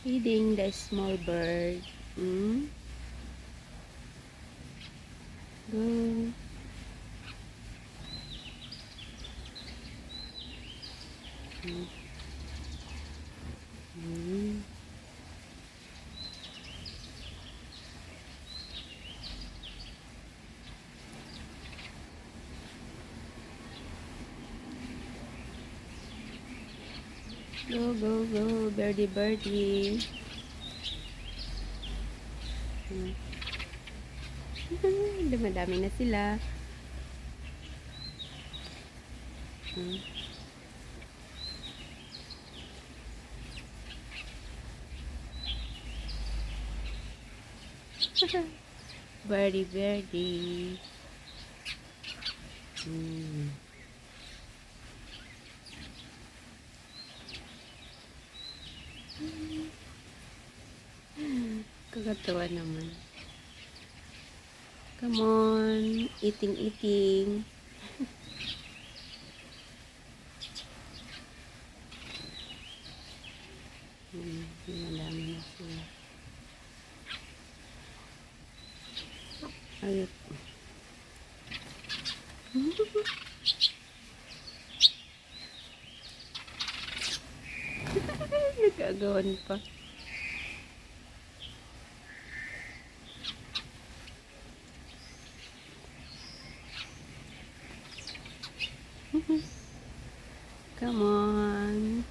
Feeding the small bird. Go. Go, go, go, birdie, birdie. Dumadami na sila. Birdie, birdie. Kakatawa naman. Come on, eating. Madami na sila. Ayun. Nagagawan pa. Come on.